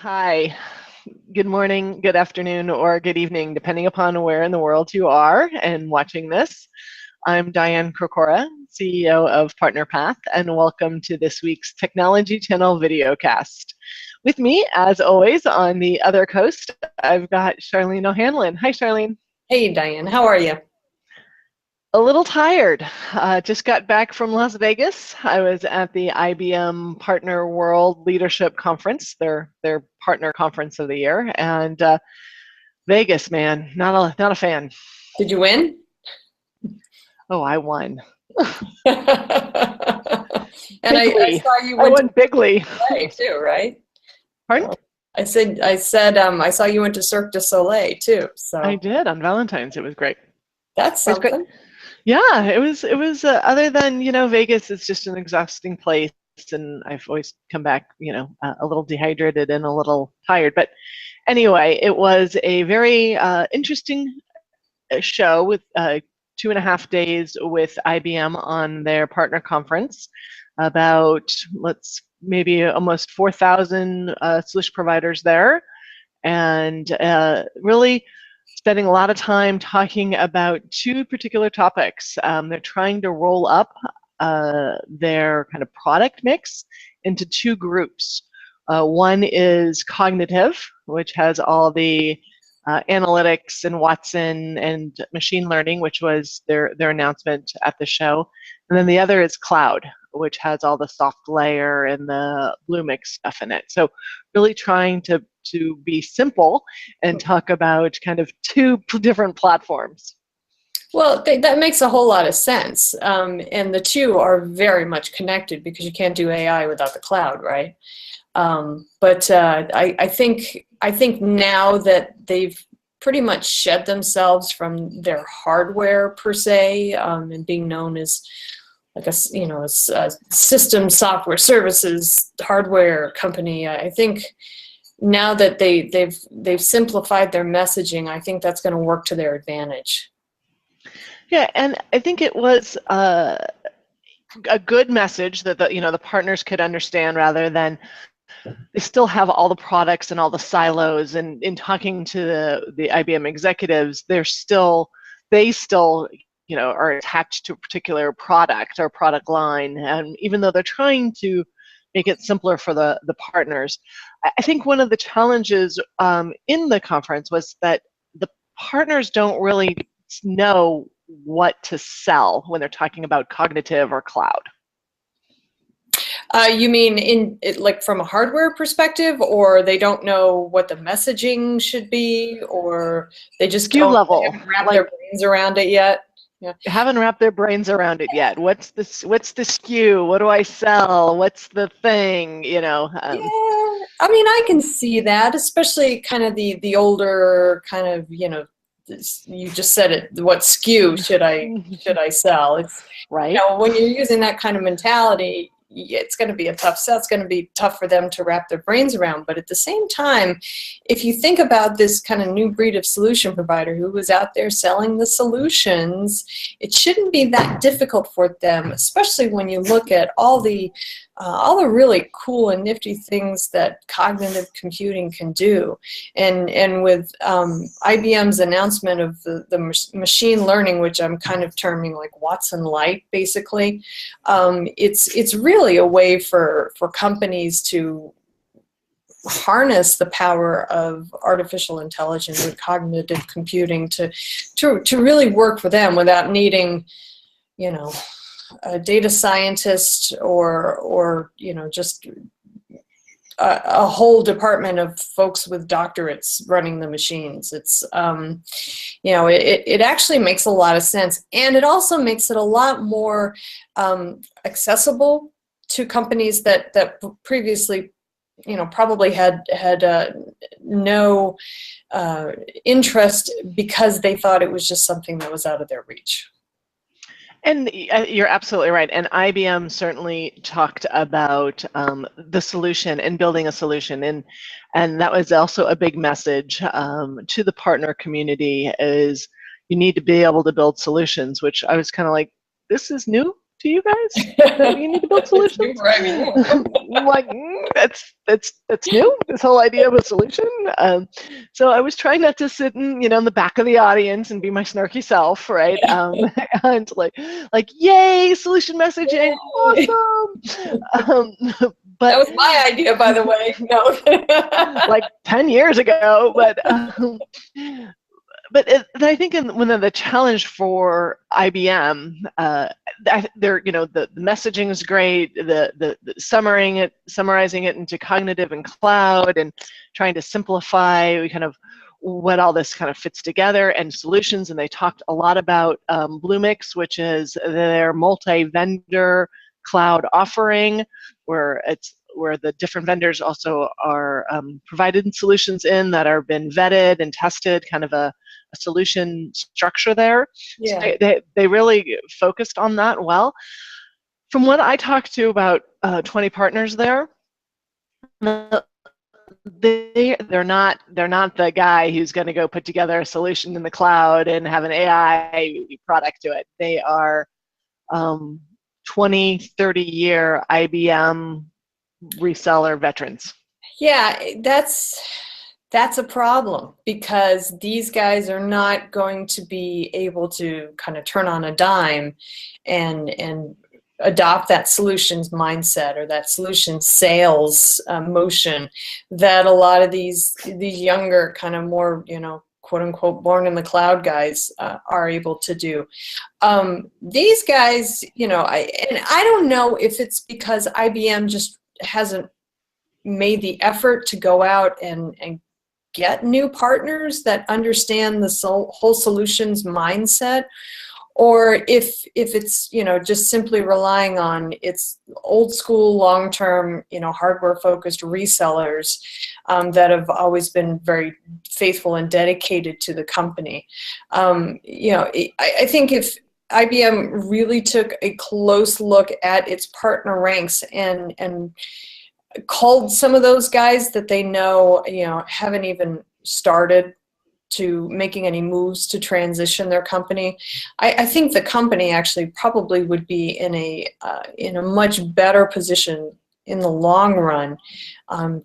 Hi, good morning, good afternoon, or good evening, depending upon where in the world you are and watching this. I'm Diane Krakora, CEO of PartnerPath, and welcome to this week's Technology Channel videocast. With me, as always, on the other coast, I've got Charlene O'Hanlon. Hi, Charlene. Hey, Diane, how are you? A little tired. Just got back from Las Vegas. I was at the IBM Partner World Leadership Conference, their partner conference of the year, and Vegas, man, not a fan. Did you win? Oh, I won. And I saw you went won bigly. to Soleil too, right? Pardon? I said I saw you went to Cirque du Soleil too. So I did on Valentine's. It was great. That's something. Yeah, it was. Other than Vegas is just an exhausting place, and I've always come back a little dehydrated and a little tired. But anyway, it was a very interesting show with 2.5 days with IBM on their partner conference. About maybe almost 4,000 solution providers there, and really spending a lot of time talking about two particular topics. They're trying to roll up their kind of product mix into two groups. One is cognitive, which has all the analytics and Watson and machine learning, which was their announcement at the show. And then the other is cloud, which has all the soft layer and the Bluemix stuff in it. So really trying to be simple and talk about kind of two different platforms. Well, that makes a whole lot of sense. And the two are very much connected because you can't do AI without the cloud, right? But I think now that they've pretty much shed themselves from their hardware per se, and being known as like a system software services hardware company, I think now that they've simplified their messaging, I think that's going to work to their advantage. Yeah, and I think it was a good message that the partners could understand, rather than they still have all the products and all the silos. And in talking to the IBM executives, they still are attached to a particular product or product line, and even though they're trying to make it simpler for the partners, I think one of the challenges in the conference was that the partners don't really know what to sell when they're talking about cognitive or cloud. You mean like from a hardware perspective, or they don't know what the messaging should be, or they just SKU level, haven't wrapped their brains around it yet? Yeah. They haven't wrapped their brains around it yet. What's the SKU? What do I sell? What's the thing? Yeah, I mean, I can see that, especially kind of the older kind of, you just said it. What SKU should I sell? It's right. When you're using that kind of mentality, it's going to be a tough sell. It's going to be tough for them to wrap their brains around. But at the same time, if you think about this kind of new breed of solution provider who was out there selling the solutions, it shouldn't be that difficult for them, especially when you look at all the really cool and nifty things that cognitive computing can do. And with IBM's announcement of the machine learning, which I'm kind of terming like Watson Light, basically, it's really a way for companies to harness the power of artificial intelligence and cognitive computing to really work for them without needing, a data scientist or just a whole department of folks with doctorates running the machines. It's it actually makes a lot of sense, and it also makes it a lot more accessible to companies that previously probably had no interest because they thought it was just something that was out of their reach. And you're absolutely right. And IBM certainly talked about the solution and building a solution. And that was also a big message to the partner community, is you need to be able to build solutions, which I was kind of like, this is new. to you guys that you need to build solutions? Like, that's new, this whole idea of a solution. So I was trying not to sit in, in the back of the audience and be my snarky self, right? And like, yay, solution messaging, awesome. But that was my idea, by the way. No. Like 10 years ago, but I think one of the challenge for IBM, the messaging is great, the summarizing it into cognitive and cloud, and trying to simplify kind of what all this kind of fits together, and solutions. And they talked a lot about Bluemix, which is their multi-vendor cloud offering, where the different vendors also are provided solutions in that are been vetted and tested, kind of a solution structure there. Yeah. So they really focused on that well. From what I talked to about 20 partners there, they're not the guy who's going to go put together a solution in the cloud and have an AI product to it. They are 20, 30-year IBM reseller veterans. Yeah, that's a problem, because these guys are not going to be able to kind of turn on a dime and adopt that solutions mindset or that solution sales motion that a lot of these younger kind of more, quote unquote, born in the cloud guys are able to do. These guys, I don't know if it's because IBM just hasn't made the effort to go out and get new partners that understand the whole solutions mindset, or if it's just simply relying on its old school, long-term, hardware focused resellers that have always been very faithful and dedicated to the company. I think if IBM really took a close look at its partner ranks and called some of those guys that they know, haven't even started to making any moves to transition their company, I think the company actually probably would be in a much better position in the long run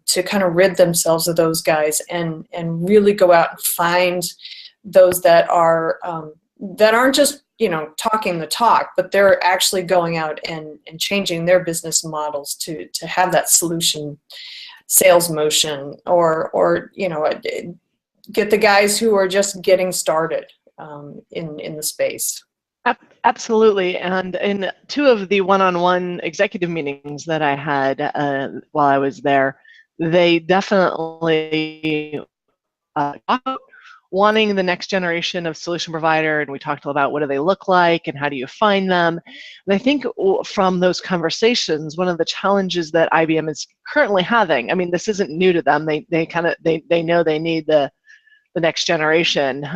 to kind of rid themselves of those guys and really go out and find those that aren't just talking the talk, but they're actually going out and changing their business models to have that solution sales motion, or get the guys who are just getting started in the space. Absolutely. And in two of the one-on-one executive meetings that I had while I was there, they definitely wanting the next generation of solution provider, and we talked about what do they look like and how do you find them. And I think from those conversations, one of the challenges that IBM is currently having, I mean, this isn't new to them. They know they need the next generation.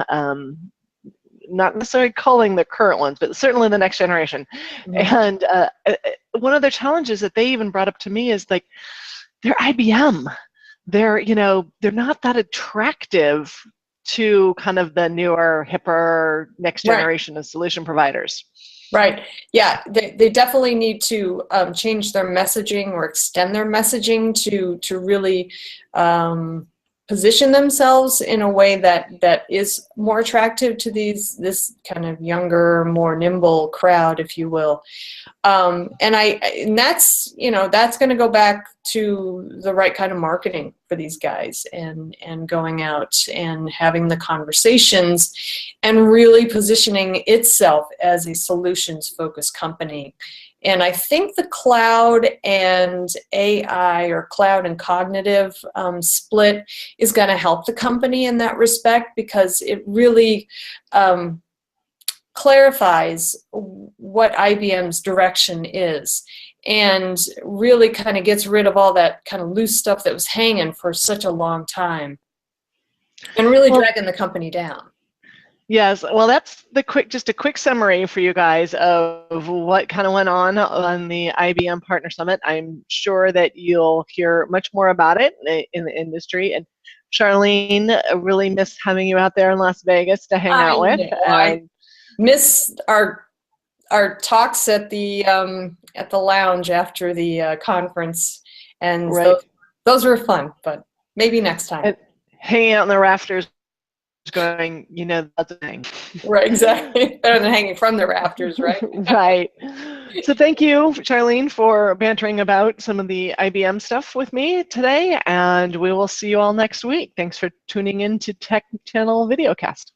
Not necessarily calling the current ones, but certainly the next generation. Mm-hmm. And one of the challenges that they even brought up to me is like, they're IBM. They're not that attractive to kind of the newer, hipper, next generation of solution providers. Right. Yeah, they definitely need to change their messaging or extend their messaging to really position themselves in a way that is more attractive to this kind of younger, more nimble crowd, if you will. And that's going to go back to the right kind of marketing for these guys, and going out and having the conversations and really positioning itself as a solutions focused company. And I think the cloud and AI, or cloud and cognitive split, is going to help the company in that respect, because it really clarifies what IBM's direction is, and really kind of gets rid of all that kind of loose stuff that was hanging for such a long time, and really dragging the company down. Yes, well, that's just a quick summary for you guys of what kind of went on the IBM Partner Summit. I'm sure that you'll hear much more about it in the industry. And Charlene, I really miss having you out there in Las Vegas to hang out with. I miss our our talks at the lounge after the conference, and Right. those were fun. But maybe next time. And hanging out in the rafters, going, that's a thing. Right, exactly. Better than hanging from the rafters, right? Right. So thank you, Charlene, for bantering about some of the IBM stuff with me today, and we will see you all next week. Thanks for tuning in to Tech Channel Videocast.